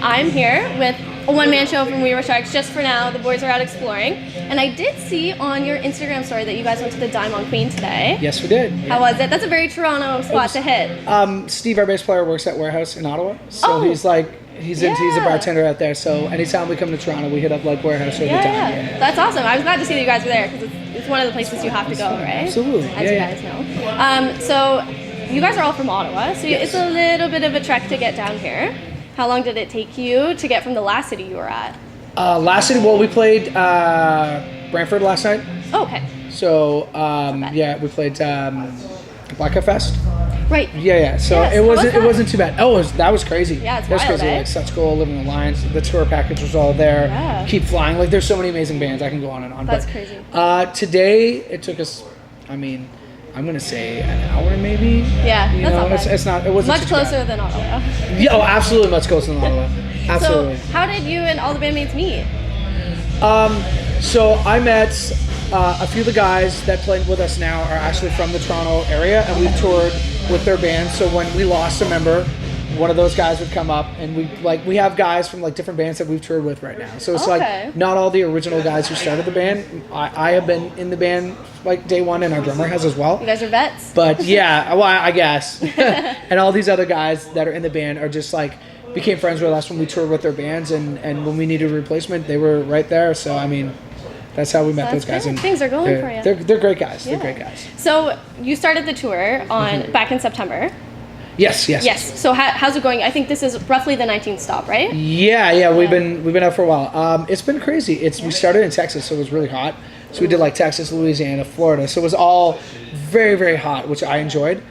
I'm here with a one-man show from We Were Sharks just for now. The boys are out exploring. And I did see on your Instagram story that you guys went to the Dime on Queen today. Yes, we did. How was it? That's a very Toronto spot to hit. Steve, our bass player, works at Warehouse in Ottawa. So he's a bartender out there. So anytime we come to Toronto, we hit up like Warehouse or the Dime. Yeah. That's awesome. I was glad to see that you guys were there because it's one of the places you have to go, right? Absolutely. As you guys know. So you guys are all from Ottawa, so it's a little bit of a trek to get down here. How long did it take you to get from the last city you were at? Last city, well, we played Brantford last night. Oh, okay. So, we played Black Hat Fest. Right. Yeah. So it wasn't too bad. That was crazy. Yeah, it's that was wild, crazy. eh? Like Such Cool, Living the Lions, the tour package was all there. Yeah. Keep Flying. Like there's so many amazing bands. I can go on and on. That's crazy. Today it took us. I'm gonna say an hour maybe. Yeah, you that's know, not bad. it's not. It wasn't much too closer bad. than Ottawa. Yeah. Oh, absolutely, much closer than Ottawa. Absolutely. So how did you and all the bandmates meet? So I met a few of the guys that play with us now are actually from the Toronto area, and we've toured with their band. So when we lost a member, one of those guys would come up, and we have guys from like different bands that we've toured with right now. So it's like not all the original guys who started the band. I have been in the band like day one, and our drummer has as well. You guys are vets. But yeah, well, I guess. And all these other guys that are in the band are just like became friends with us when we toured with their bands, and when we needed a replacement, they were right there. So that's how we met those guys. Good. And things are going for you. They're great guys. Yeah. They're great guys. So you started the tour back in September. Yes. So how's it going? I think this is roughly the 19th stop, right? Yeah. We've been out for a while. It's been crazy. We started in Texas, so it was really hot. So we did like Texas, Louisiana, Florida. So it was all very, very hot, which I enjoyed.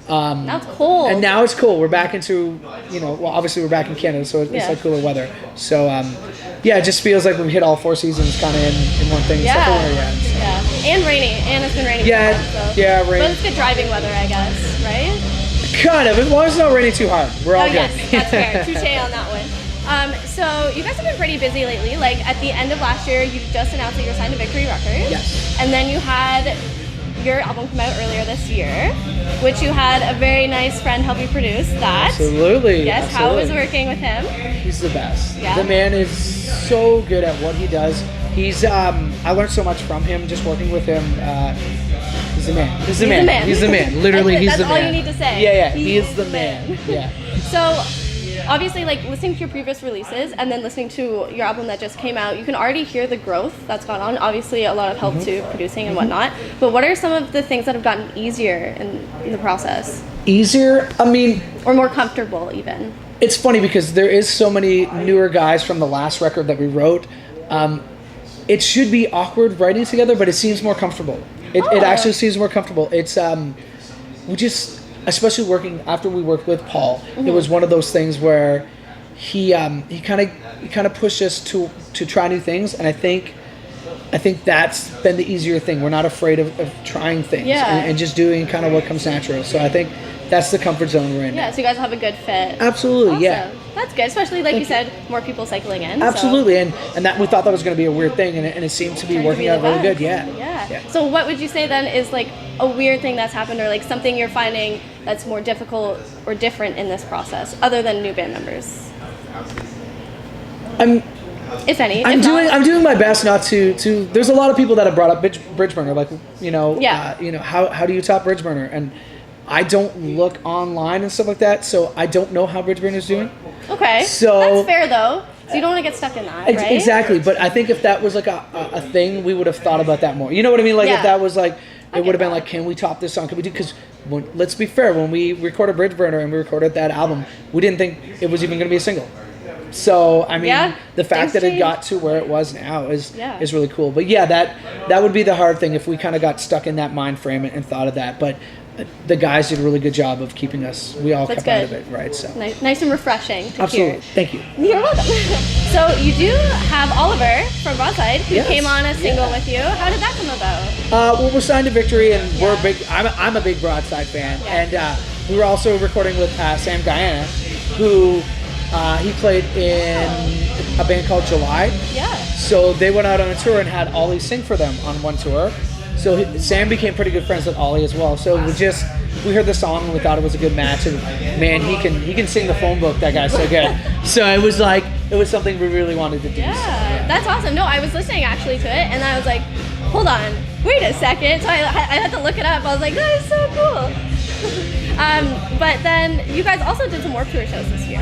Now it's cold. And now it's cool. We're back into, obviously we're back in Canada, so it's like cooler weather. So, it just feels like we've hit all four seasons kind of in one thing. Yeah. So. And rainy. And it's been raining. Yeah. Rain. But it's good driving weather, I guess, right? Kind of. As long as it's not raining too hard, we're all good. Yes, that's fair. Touche on that one. So you guys have been pretty busy lately. Like at the end of last year, you just announced that you were signed to Victory Records. Yes. And then you had your album come out earlier this year, which you had a very nice friend help you produce that. Absolutely. Yes, absolutely. How was working with him? He's the best. Yeah. The man is so good at what he does. I learned so much from him just working with him. He's the man. He's the man. Literally, he's the man. That's all you need to say. Yeah. He is the man. Yeah. So, obviously, like listening to your previous releases and then listening to your album that just came out, you can already hear the growth that's gone on. Obviously, a lot of help to producing and whatnot. But what are some of the things that have gotten easier in the process? Easier? Or more comfortable, even. It's funny because there is so many newer guys from the last record that we wrote. It should be awkward writing together, but it seems more comfortable. It actually seems more comfortable. It's we just, especially working after we worked with Paul, it was one of those things where he kind of pushed us to try new things, and I think that's been the easier thing. We're not afraid of trying things and just doing kind of what comes natural. So I think that's the comfort zone we're in. Yeah, so you guys have a good fit. Absolutely, awesome. yeah. That's good, especially like you said, more people cycling in. Absolutely, and that we thought that was going to be a weird thing, and it seemed to be working out really good. Yeah. So what would you say then is like a weird thing that's happened, or like something you're finding that's more difficult or different in this process, other than new band members? If any. I'm doing my best not to. There's a lot of people that have brought up Bridge Burner, like how do you top Bridge Burner? And I don't look online and stuff like that, so I don't know how Bridge Burner's doing. Okay. So that's fair though. So you don't want to get stuck in that, right? Exactly. But I think if that was like a thing, we would have thought about that more. You know what I mean? Like if that was like, it would have been like, can we top this song? Can we do? Because let's be fair, when we recorded Bridge Burner and we recorded that album, we didn't think it was even going to be a single. So the fact that it got to where it was now is really cool. But that would be the hard thing if we kind of got stuck in that mind frame and thought of that. But the guys did a really good job of keeping us. We all kept out of it, right? So nice and refreshing to absolutely. hear. Thank you. You're welcome. So you do have Oliver from Broadside who came on a single with you. How did that come about? Well, we're signed to Victory, and we're big. I'm a big Broadside fan, and we were also recording with Sam Guyana, who he played in a band called July. Yeah. So they went out on a tour and had Ollie sing for them on one tour. So Sam became pretty good friends with Ollie as well. So we just we heard the song and we thought it was a good match, and man, he can sing the phone book. That guy's so good. So it was something we really wanted to do. Yeah, that's awesome. No, I was listening actually to it, and I was like, hold on, wait a second. So I had to look it up. I was like, that is so cool. But then you guys also did some Warped Tour shows this year.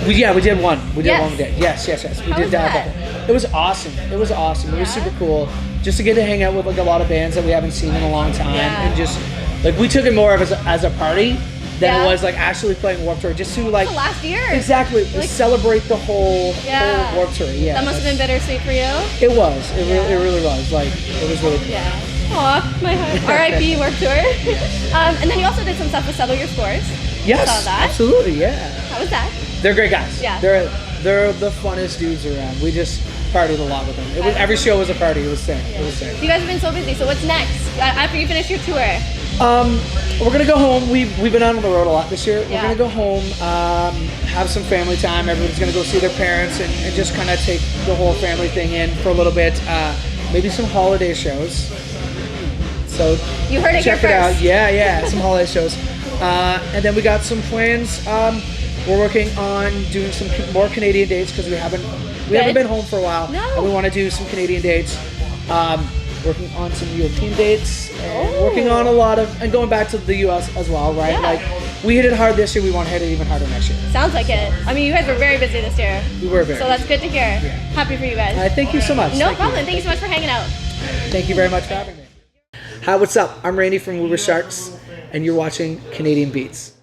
We did one. We did Yes. one. Yes. We How did was that? It was awesome. It was Yeah? super cool. Just to get to hang out with like a lot of bands that we haven't seen in a long time, Yeah. and just like we took it more of as a party than Yeah. it was like actually playing Warped Tour, just to like The last year. exactly Like- celebrate the whole Yeah. Warped Tour. Yeah, That must have been bittersweet for you. It was. It Yeah. really was. Like it was really cool. Yeah. Aw, my heart. R.I.P. Warped Tour. And then you also did some stuff with Settle Your Scores. Yes, Saw that. absolutely. Yeah, How was that? they're great guys. Yeah. They're the funnest dudes around. We just partied a lot with them. It was every show was a party. It was sick. It was sick. You guys have been so busy. So what's next after you finish your tour? We're gonna go home. We've been on the road a lot this year. Yeah. We're gonna go home, have some family time. Everybody's gonna go see their parents and just kind of take the whole family thing in for a little bit. Maybe some holiday shows. So You heard it check here it out. first. Yeah, some holiday shows. And then we got some plans. We're working on doing some more Canadian dates because we haven't been home for a while. No. And we want to do some Canadian dates. Working on some European dates, and working on a lot of, and going back to the U.S. as well, right? Yeah. Like, we hit it hard this year, we want to hit it even harder next year. Sounds like it. I mean, you guys were very busy this year. We were very. So that's good to hear. Happy for you guys. Thank you so much. No Thank problem. You. Thank you so much for hanging out. Thank you very much for having me. Hi, what's up? I'm Randy from Uber Sharks, and you're watching Canadian Beats.